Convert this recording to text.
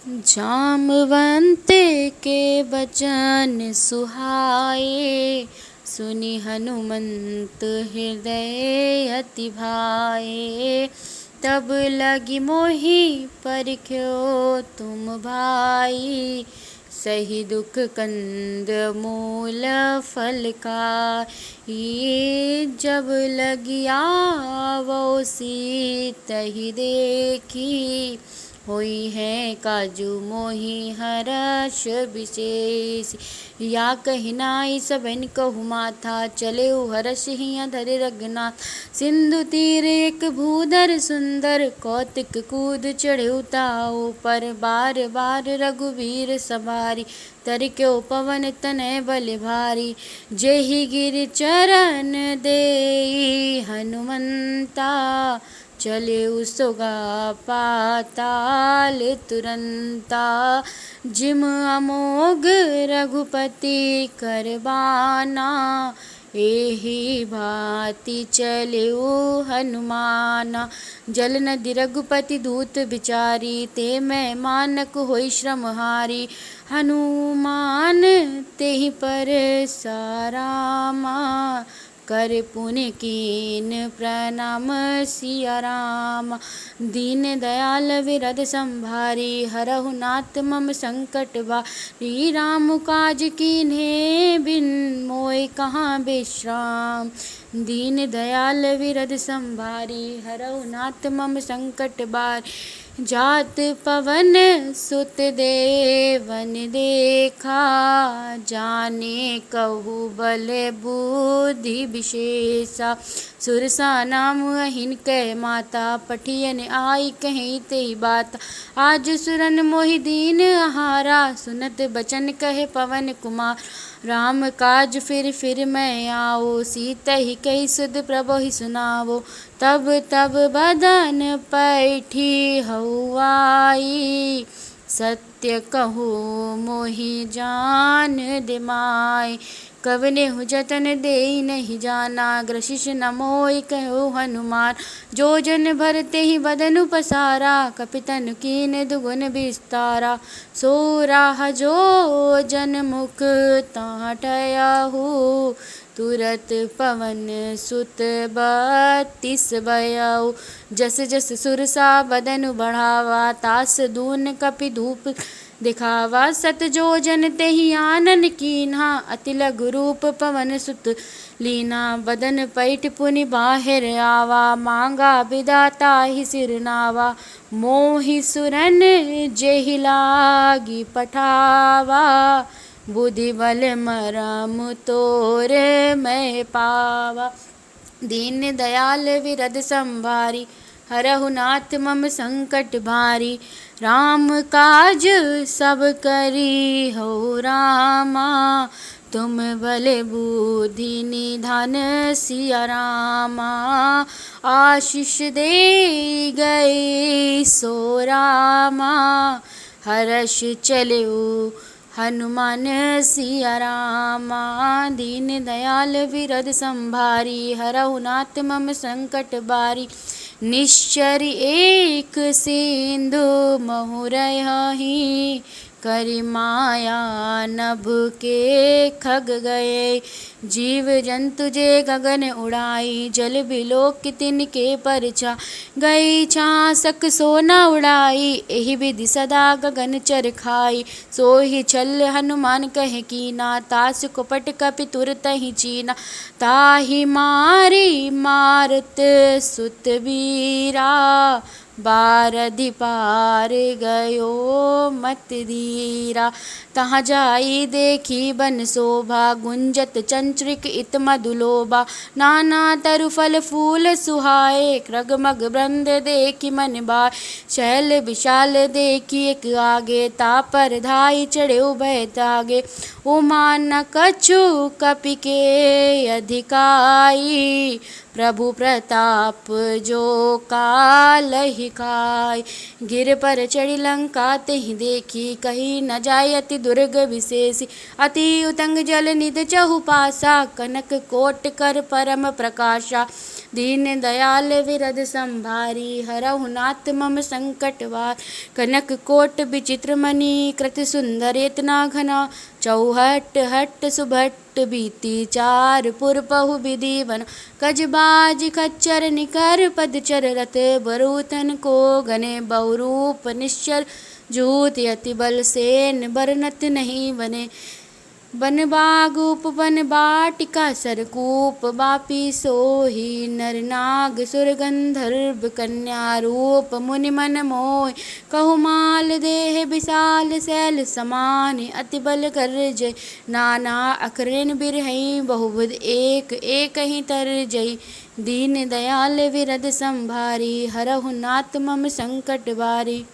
जामवंत के बचन सुहाए, सुनि हनुमंत हृदय अति भाए। तब लगी मोहि परख्यो तुम भाई, सही दुख कंद मूल फल खाई। जब लगी आवो सीतहि देखी, होई है काजू मोहि हर्ष विशेष। या कहि नाई सबन कहु माथा, चले हर्ष हिया धरे रघुनाथ। सिंधु तीर एक भूधर सुंदर, कौतिक कूद चढ़े ताऊ पर। बार बार रघुवीर सवारी, तरक्यो पवन तनय बल भारी। जेहि गिर चरण देई हनुमंता, चले सोगा पाताल तुरंता। जिम अमोघ रघुपति करबाना, एहि भांति चले हनुमाना। जल नदि रघुपति दूत बिचारी, ते मैं मानक होई श्रम हारी। हनुमान तेहि पर सारामा, कर पुनि कीन प्रणाम सिया राम। दीन दयाल विरद संभारी, हरहु नाथ मम संकट बारी। राम काज कीन्हे बिन मोय कहाँ विश्राम, दीन दयाल विरद संभारी। हरहु नाथ मम संकट बारी। जात पवन सुत देवन देखा, जाने कहु बल बुद्धि विशेषा। सुरसा नाम अहिन कै माता, पठियन आई कहीं ते बात। आज सुरन मोहि दीन आहारा, सुनत बचन कहे पवन कुमार। राम काज फिर मैं आओ, सीतहि कहि सुध प्रभु ही सुनावो। तब तब बदन पैठी हौआई, सत्य कहूँ मोहि जान दिमाय। कवनेहु जतन देई नहीं जाना, ग्रसिस न मोहि कहो हनुमान। जो जन भरते ही बदनु पसारा, कपितन कीन दुगुन विस्तारा। सो राह जो जन मुख ताँ टयाहू, तुरत पवन सुत बत्तीस बयाऊ। जस जस सुरसा बदनु बढ़ावा, तास दून कपि धूप दिखावा। सत जो जन तेहि आनन कीन्हा, अति लघु रूप पवन सुत लीना। बदन पैठ पुनि बाहिर आवा, मांगा विधाता ही सिर नावा। मोहि सुरन जेहि लागी पठावा, बुद्धि बल मरम तोर मैं पावा। दीन दयाल विरद संभारी, हरहु नाथ मम संकट भारी। राम काज सब करी हो रामा, तुम बल बुद्धि निधान सिया रामा। आशीष दे गए सो रामा, हर्ष चलेऊ हनुमान सिया रामा। दीन दयाल विरद संभारी, हरहु नाथ मम संकट बारी। निश्चर एक सिंधु महु रहहि, करि माया नभ के खग गए। जीव जंतु जे गगन उड़ाई, जल बिलोक तिनके परछा गई। छासक सोना उड़ाई, एहि विधि सदा गगन चर खाई। सोहि छल हनुमान कहे कीना, तास कुपट कपि तुरतहि चीना। ताहि मारी मारत सुत वीरा, बारधि पार गयो मत धीरा। तहाँ जाई देखी बन शोभा, गुंजत चंचृक इत मधुलोभा। नाना तरु फल फूल सुहाए, रगमग वृंद देखी मन भाए। शैल विशाल देखी एक आगे, तापर धाई चढ़े उभय तागे। उमा न कछु कपि के अधिकाई, प्रभु प्रताप जो कालहि खाई। गिर पर चढ़ी लंका तेहि देखी, कही न जाय अति दुर्ग विशेषी। अति उतंग जल निध चहु पासा, कनक कोट कर परम प्रकाशा। दीन दयाल विरद संभारी हरहु नाथ मम संकट वार। कनक कोट विचित्र मणि कृत सुंदर इतना घना चौहट हट सुभट बीती चार पुर पहु विधि बन। कजबाज खच्चर निकर पदचर रत बरूतन को गने बहुरूप निश्चर जूत यति बल सेन बरनत नहीं बने। बन बाग उपवन बाटिका सरकूप बापी सोही नर नाग सुर गंधर्व कन्या रूप मुनि मन मोह। कहु माल देह विशाल शैल समान अति बल कर जय। नाना अकरन बिरहई बहुबुध एक एक ही तर जय। दीन दयाल विरद संभारी हरहु नाथ मम संकट बारी।